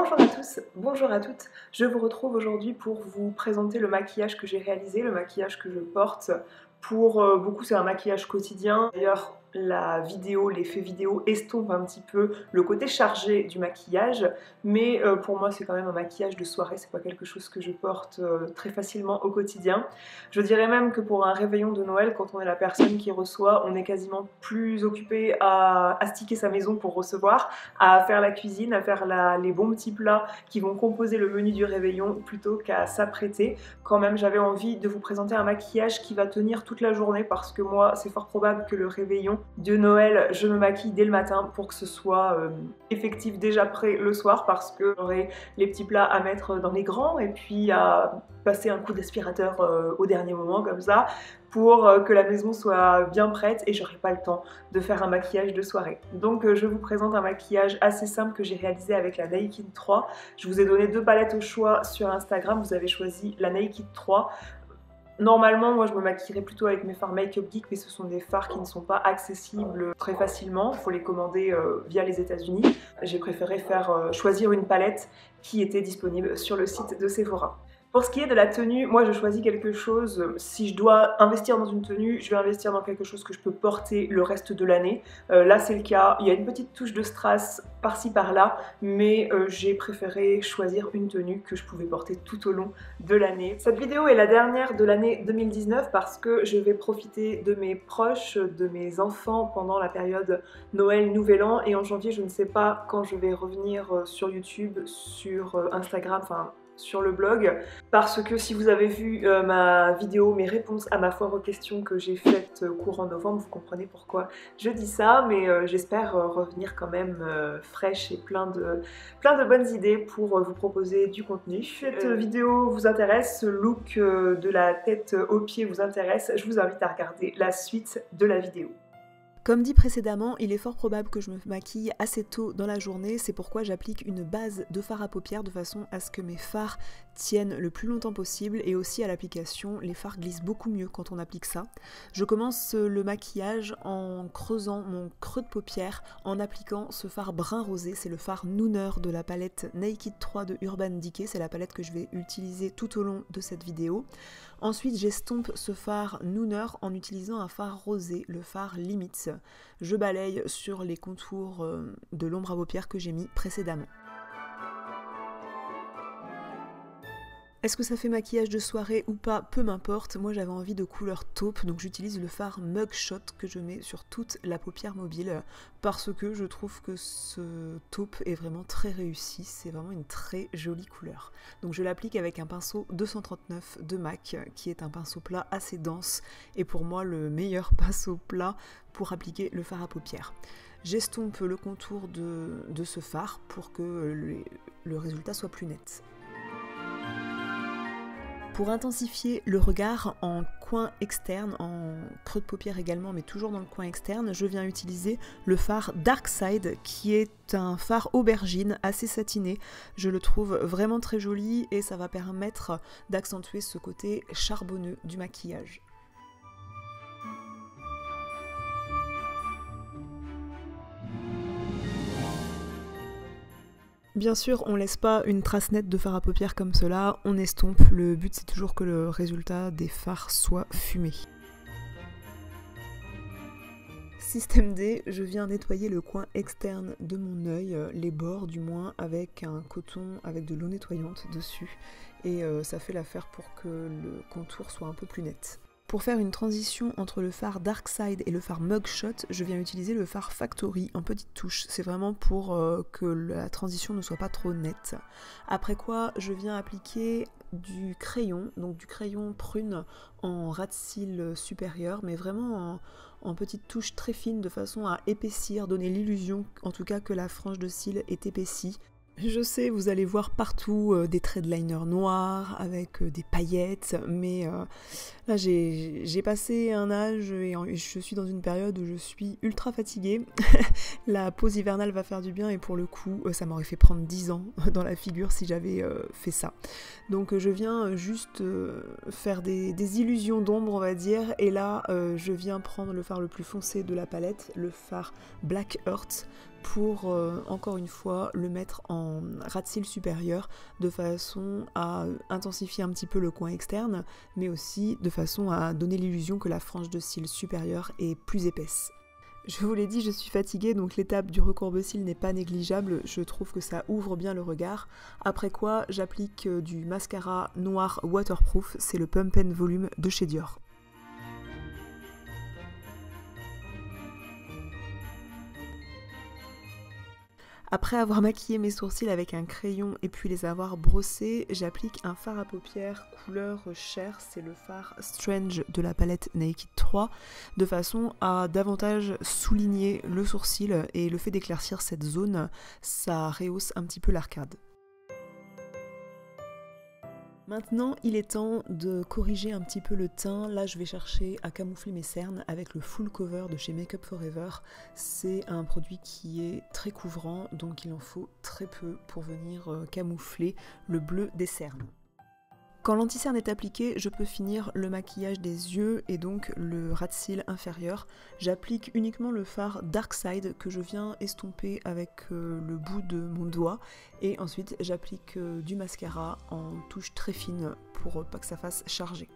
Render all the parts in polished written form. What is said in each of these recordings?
Bonjour à tous, bonjour à toutes. Je vous retrouve aujourd'hui pour vous présenter le maquillage que j'ai réalisé, le maquillage que je porte. Pour beaucoup, c'est un maquillage quotidien. D'ailleurs, la vidéo, l'effet vidéo estompe un petit peu le côté chargé du maquillage, mais pour moi, c'est quand même un maquillage de soirée. C'est pas quelque chose que je porte très facilement au quotidien. Je dirais même que pour un réveillon de Noël, quand on est la personne qui reçoit, on est quasiment plus occupé à astiquer sa maison pour recevoir, à faire la cuisine, à faire les bons petits plats qui vont composer le menu du réveillon plutôt qu'à s'apprêter. Quand même, j'avais envie de vous présenter un maquillage qui va tenir toute la journée parce que moi, c'est fort probable que le réveillon de Noël, je me maquille dès le matin pour que ce soit effectif déjà prêt le soir parce que j'aurai les petits plats à mettre dans les grands et puis à passer un coup d'aspirateur au dernier moment comme ça pour que la maison soit bien prête et j'aurai pas le temps de faire un maquillage de soirée. Donc je vous présente un maquillage assez simple que j'ai réalisé avec la Naikin 3. Je vous ai donné deux palettes au choix sur Instagram, vous avez choisi la Naikin 3. Normalement, moi je me maquillerais plutôt avec mes fards Make Up Geek, mais ce sont des fards qui ne sont pas accessibles très facilement, il faut les commander via les États-Unis. J'ai préféré choisir une palette qui était disponible sur le site de Sephora. Pour ce qui est de la tenue, moi je choisis quelque chose, si je dois investir dans une tenue, je vais investir dans quelque chose que je peux porter le reste de l'année. Là c'est le cas, il y a une petite touche de strass par-ci par-là, mais j'ai préféré choisir une tenue que je pouvais porter tout au long de l'année. Cette vidéo est la dernière de l'année 2019 parce que je vais profiter de mes proches, de mes enfants pendant la période Noël, Nouvel An, et en janvier je ne sais pas quand je vais revenir sur YouTube, sur Instagram, enfin sur le blog, parce que si vous avez vu ma vidéo, mes réponses à ma foire aux questions que j'ai faite courant novembre, vous comprenez pourquoi je dis ça, mais j'espère revenir quand même fraîche et plein de bonnes idées pour vous proposer du contenu. Cette vidéo vous intéresse, ce look de la tête aux pieds vous intéresse, je vous invite à regarder la suite de la vidéo. Comme dit précédemment, il est fort probable que je me maquille assez tôt dans la journée, c'est pourquoi j'applique une base de fard à paupières de façon à ce que mes fards tiennent le plus longtemps possible, et aussi à l'application, les fards glissent beaucoup mieux quand on applique ça. Je commence le maquillage en creusant mon creux de paupière en appliquant ce fard brun rosé, c'est le fard Nooner de la palette Naked 3 de Urban Decay, c'est la palette que je vais utiliser tout au long de cette vidéo. Ensuite, j'estompe ce fard Nooner en utilisant un fard rosé, le fard Limits. Je balaye sur les contours de l'ombre à paupières que j'ai mis précédemment. Est-ce que ça fait maquillage de soirée ou pas? Peu m'importe, moi j'avais envie de couleur taupe, donc j'utilise le fard Mugshot que je mets sur toute la paupière mobile parce que je trouve que ce taupe est vraiment très réussi, c'est vraiment une très jolie couleur. Donc je l'applique avec un pinceau 239 de MAC qui est un pinceau plat assez dense et pour moi le meilleur pinceau plat pour appliquer le fard à paupières. J'estompe le contour de ce fard pour que le résultat soit plus net. Pour intensifier le regard en coin externe, en creux de paupière également, mais toujours dans le coin externe, je viens utiliser le fard Dark Side, qui est un fard aubergine assez satiné. Je le trouve vraiment très joli et ça va permettre d'accentuer ce côté charbonneux du maquillage. Bien sûr, on laisse pas une trace nette de fard à paupières comme cela, on estompe, le but c'est toujours que le résultat des fards soit fumé. Système D, je viens nettoyer le coin externe de mon œil, les bords du moins, avec un coton avec de l'eau nettoyante dessus, et ça fait l'affaire pour que le contour soit un peu plus net. Pour faire une transition entre le fard Dark Side et le fard Mugshot, je viens utiliser le fard Factory en petite touche. C'est vraiment pour que la transition ne soit pas trop nette. Après quoi, je viens appliquer du crayon, donc du crayon prune en ras de cils supérieur, mais vraiment en petite touche très fine de façon à épaissir, donner l'illusion en tout cas que la frange de cils est épaissie. Je sais, vous allez voir partout des traits de liner noirs avec des paillettes, mais là j'ai passé un âge et je suis dans une période où je suis ultra fatiguée. La pause hivernale va faire du bien et pour le coup, ça m'aurait fait prendre 10 ans dans la figure si j'avais fait ça. Donc je viens juste faire des illusions d'ombre, on va dire, et là je viens prendre le fard le plus foncé de la palette, le fard Black Earth, pour encore une fois le mettre en ras de cils supérieur de façon à intensifier un petit peu le coin externe, mais aussi de façon à donner l'illusion que la frange de cils supérieure est plus épaisse. Je vous l'ai dit, je suis fatiguée, donc l'étape du recourbe-cils n'est pas négligeable, je trouve que ça ouvre bien le regard. Après quoi, j'applique du mascara noir waterproof, c'est le Pump and Volume de chez Dior. Après avoir maquillé mes sourcils avec un crayon et puis les avoir brossés, j'applique un fard à paupières couleur chair, c'est le fard Strange de la palette Naked 3, de façon à davantage souligner le sourcil, et le fait d'éclaircir cette zone, ça rehausse un petit peu l'arcade. Maintenant, il est temps de corriger un petit peu le teint. Là, je vais chercher à camoufler mes cernes avec le Full Cover de chez Make Up For Ever. C'est un produit qui est très couvrant, donc il en faut très peu pour venir camoufler le bleu des cernes. Quand l'anti-cerne est appliqué, je peux finir le maquillage des yeux et donc le ras de cils inférieur. J'applique uniquement le fard Dark Side que je viens estomper avec le bout de mon doigt, et ensuite j'applique du mascara en touche très fine pour pas que ça fasse charger.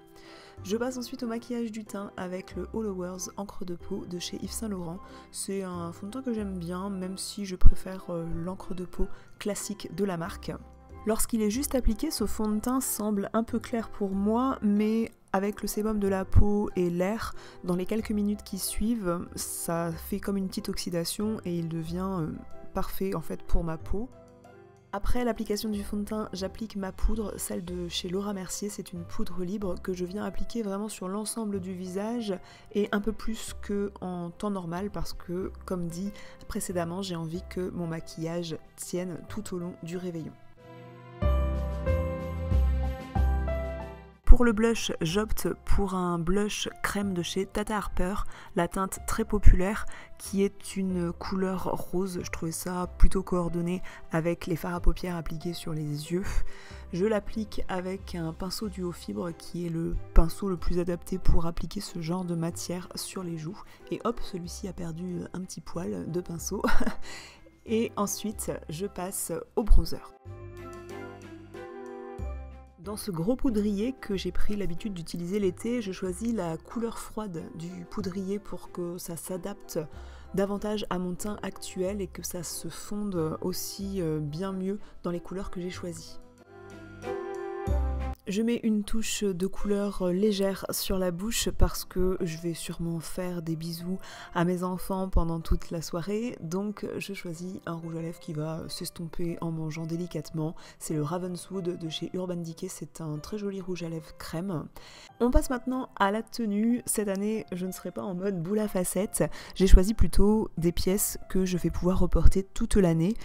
Je passe ensuite au maquillage du teint avec le All Hours encre de peau de chez Yves Saint Laurent. C'est un fond de teint que j'aime bien, même si je préfère l'encre de peau classique de la marque. Lorsqu'il est juste appliqué, ce fond de teint semble un peu clair pour moi, mais avec le sébum de la peau et l'air, dans les quelques minutes qui suivent, ça fait comme une petite oxydation et il devient parfait en fait pour ma peau. Après l'application du fond de teint, j'applique ma poudre, celle de chez Laura Mercier. C'est une poudre libre que je viens appliquer vraiment sur l'ensemble du visage et un peu plus qu'en temps normal parce que, comme dit précédemment, j'ai envie que mon maquillage tienne tout au long du réveillon. Pour le blush, j'opte pour un blush crème de chez Tata Harper, la teinte très populaire qui est une couleur rose. Je trouvais ça plutôt coordonné avec les fards à paupières appliqués sur les yeux. Je l'applique avec un pinceau duo fibre qui est le pinceau le plus adapté pour appliquer ce genre de matière sur les joues. Et hop, celui-ci a perdu un petit poil de pinceau. Et ensuite, je passe au bronzer. Dans ce gros poudrier que j'ai pris l'habitude d'utiliser l'été, je choisis la couleur froide du poudrier pour que ça s'adapte davantage à mon teint actuel et que ça se fonde aussi bien mieux dans les couleurs que j'ai choisies. Je mets une touche de couleur légère sur la bouche parce que je vais sûrement faire des bisous à mes enfants pendant toute la soirée, donc je choisis un rouge à lèvres qui va s'estomper en mangeant délicatement. C'est le Ravenswood de chez Urban Decay, c'est un très joli rouge à lèvres crème. On passe maintenant à la tenue. Cette année, je ne serai pas en mode boule à facettes, j'ai choisi plutôt des pièces que je vais pouvoir reporter toute l'année.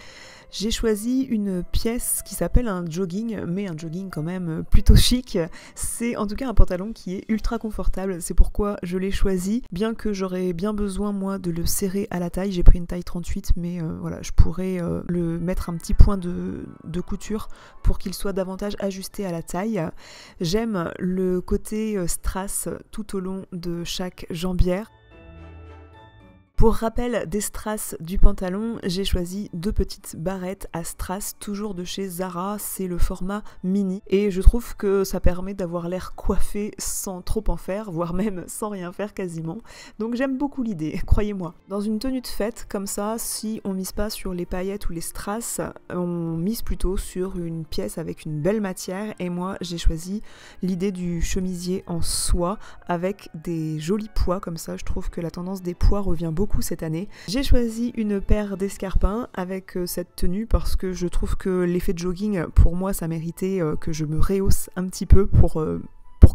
J'ai choisi une pièce qui s'appelle un jogging, mais un jogging quand même plutôt chic. C'est en tout cas un pantalon qui est ultra confortable, c'est pourquoi je l'ai choisi. Bien que j'aurais bien besoin moi de le serrer à la taille, j'ai pris une taille 38, mais voilà, je pourrais le mettre un petit point de couture pour qu'il soit davantage ajusté à la taille. J'aime le côté strass tout au long de chaque jambière. Pour rappel des strass du pantalon, j'ai choisi deux petites barrettes à strass, toujours de chez Zara, c'est le format mini. Et je trouve que ça permet d'avoir l'air coiffé sans trop en faire, voire même sans rien faire quasiment. Donc j'aime beaucoup l'idée, croyez-moi. Dans une tenue de fête comme ça, si on mise pas sur les paillettes ou les strass, on mise plutôt sur une pièce avec une belle matière. Et moi, j'ai choisi l'idée du chemisier en soie avec des jolis pois comme ça. Je trouve que la tendance des pois revient beaucoup cette année. J'ai choisi une paire d'escarpins avec cette tenue parce que je trouve que l'effet de jogging, pour moi, ça méritait que je me rehausse un petit peu pour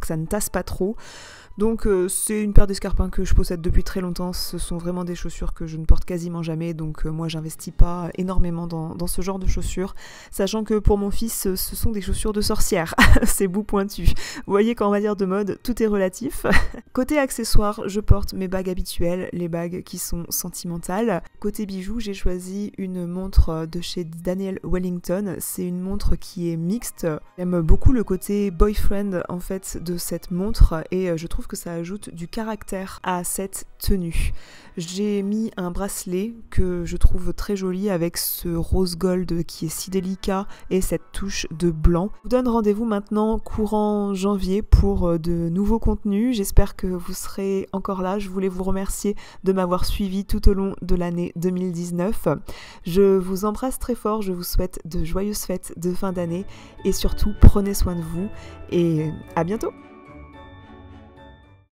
que ça ne tasse pas trop. Donc c'est une paire d'escarpins que je possède depuis très longtemps, ce sont vraiment des chaussures que je ne porte quasiment jamais, donc moi j'investis pas énormément dans ce genre de chaussures, sachant que pour mon fils ce sont des chaussures de sorcière, c'est bout pointu. Vous voyez qu'en matière de mode, tout est relatif. Côté accessoires, je porte mes bagues habituelles, les bagues qui sont sentimentales. Côté bijoux, j'ai choisi une montre de chez Daniel Wellington, c'est une montre qui est mixte. J'aime beaucoup le côté boyfriend en fait de cette montre et je trouve que ça ajoute du caractère à cette tenue. J'ai mis un bracelet que je trouve très joli avec ce rose gold qui est si délicat et cette touche de blanc. Je vous donne rendez-vous maintenant courant janvier pour de nouveaux contenus. J'espère que vous serez encore là. Je voulais vous remercier de m'avoir suivi tout au long de l'année 2019. Je vous embrasse très fort. Je vous souhaite de joyeuses fêtes de fin d'année et surtout prenez soin de vous et à bientôt.